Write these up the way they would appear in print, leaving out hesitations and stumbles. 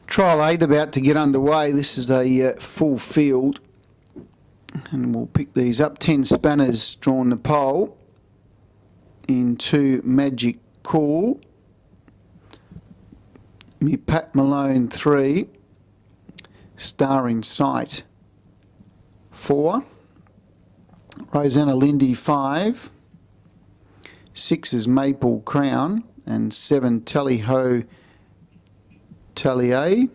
Trial 8 about to get underway. This is a full field, and we'll pick these up. 10 spanners drawn the pole into Magic Cool, me Pat Malone 3, Star in Sight 4, Rosanna Lindy 5, 6 is Maple Crown, and 7 Tally Ho Tallier.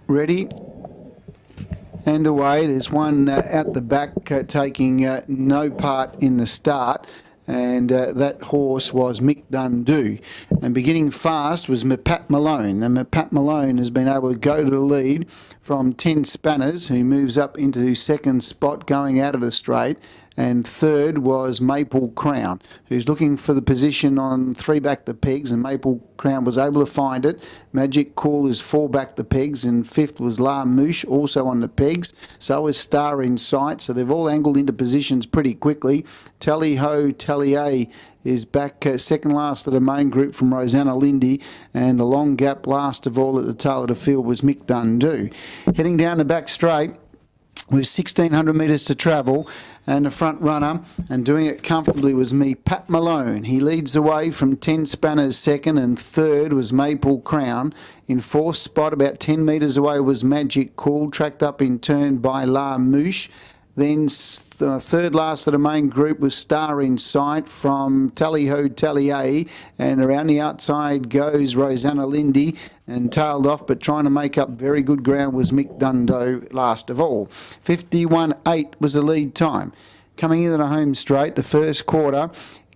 Ready and away. There's one out the back taking no part in the start, and that horse was Mick Dundoo. And beginning fast was Pat Malone, and Pat Malone has been able to go to the lead from 10 spanners, who moves up into second spot going out of the straight. And third was Maple Crown, who's looking for the position on 3 back the pegs, and Maple Crown was able to find it. Magic Cool is 4 back the pegs, and 5th was La Mouche, also on the pegs. So is Star in Sight. So they've all angled into positions pretty quickly. Tally Ho Tallier is back second last of the main group from Rosanna Lindy, and the long gap last of all at the tail of the field was Mick Dundoo. Heading down the back straight with 1,600 metres to travel, and the front runner, and doing it comfortably, was me, Pat Malone. He leads the way from 10 spanners second, and third was Maple Crown. In fourth spot, about 10 metres away, was Magic Cool, tracked up in turn by La Mouche. Then third last of the main group was Star in Sight from Tally Ho Tallier, and around the outside goes Rosanna Lindy, and tailed off, but trying to make up very good ground, was Mick Dundoo last of all. 51.8 was the lead time. Coming into the home straight, the first quarter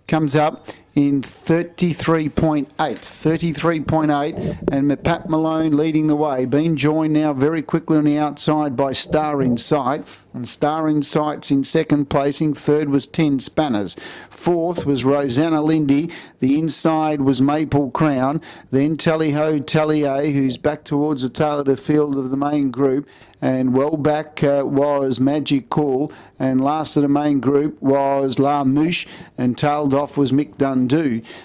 comes up in 33.8, and Pat Malone leading the way, being joined now very quickly on the outside by Star in Sight, and Star in Sight's in second placing. Third was 10 spanners. Fourth was Rosanna Lindy. The inside was Maple Crown, then Tally Ho Tallier, who's back towards the tail of the field of the main group, and well back was Magic Cool, and last of the main group was La Mouche, and tailed off was Mick Dundoo.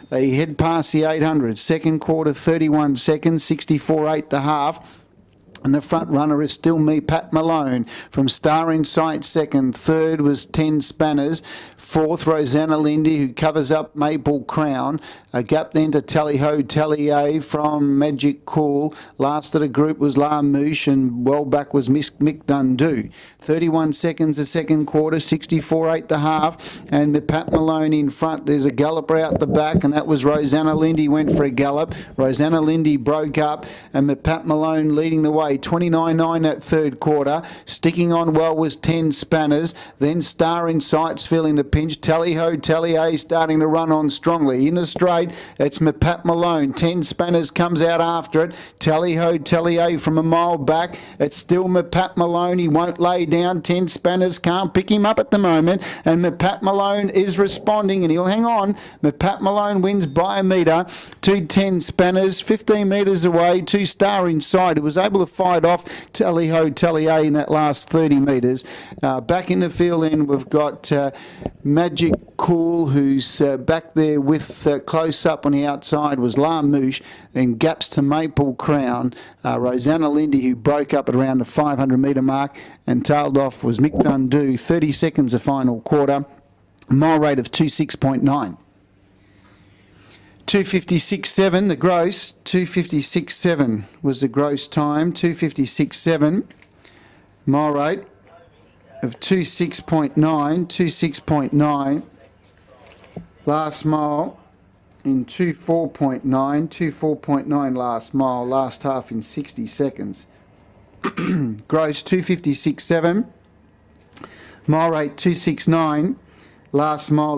They head past the 800. Second quarter, 31 seconds, 64.8 the half. And the front runner is still me, Pat Malone, from Star in Sight second. Third was 10 spanners. Fourth, Rosanna Lindy, who covers up Maple Crown. A gap then to Tally Ho Tallier from Magic Cool. Last of the group was La Mouche, and well back was Mick Dundoo. 31 seconds the second quarter, 64.8 the half. And Pat Malone in front. There's a galloper out the back, and that was Rosanna Lindy went for a gallop. Rosanna Lindy broke up, and Pat Malone leading the way. 29.9 that third quarter. Sticking on well was 10 spanners. Then Star in Sight's feeling the pinch. Tally Ho Tallier starting to run on strongly. In the straight, it's Pat Malone. 10 spanners comes out after it. Tally Ho Tallier from a mile back. It's still Pat Malone. He won't lay down. 10 spanners can't pick him up at the moment. And Pat Malone is responding, and he'll hang on. Pat Malone wins by a metre. 2 10 spanners, 15 metres away. 2 Star in Sight, who was able to fight off Tally Ho Tallier in that last 30 metres. Back in the field then, we've got Magic Cool, who's back there with close up on the outside was La Mouche, then gaps to Maple Crown. Rosanna Lindy, who broke up at around the 500 metre mark, and tailed off was Mick Dundoo. 30 seconds the final quarter. Mile rate of 26.9. 256.7 the gross. 256.7 was the gross time. 256.7. Mile rate of 26.9. 26.9. Last mile in 24.9. 24.9 last mile. Last half in 60 seconds. Gross 256.7. Mile rate 269. Last mile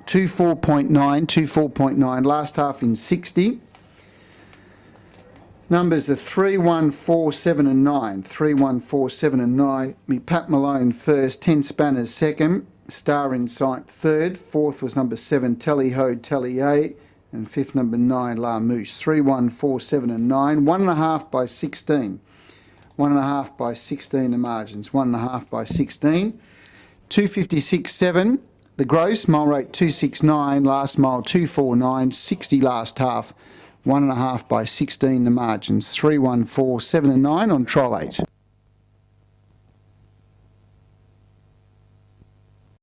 24.9, 24.9, last half in 60. Numbers are 3, 1, 4, 7 and 9. 3, 1, 4, 7 and 9. Me Pat Malone first, 10 spanners second. Star in Sight third. Fourth was number 7, Tally Ho Tallier. And fifth, number 9, La Mouche. 3, 1, 4, 7 and 9. 1.5 by 16. 1.5 by 16 the margins. 1.5 by 16. 256.7. The gross, mile rate 269, last mile 249, 60 last half, 1.5 by 16 the margins, 3, 1, 4, 7 and 9 on trial 8.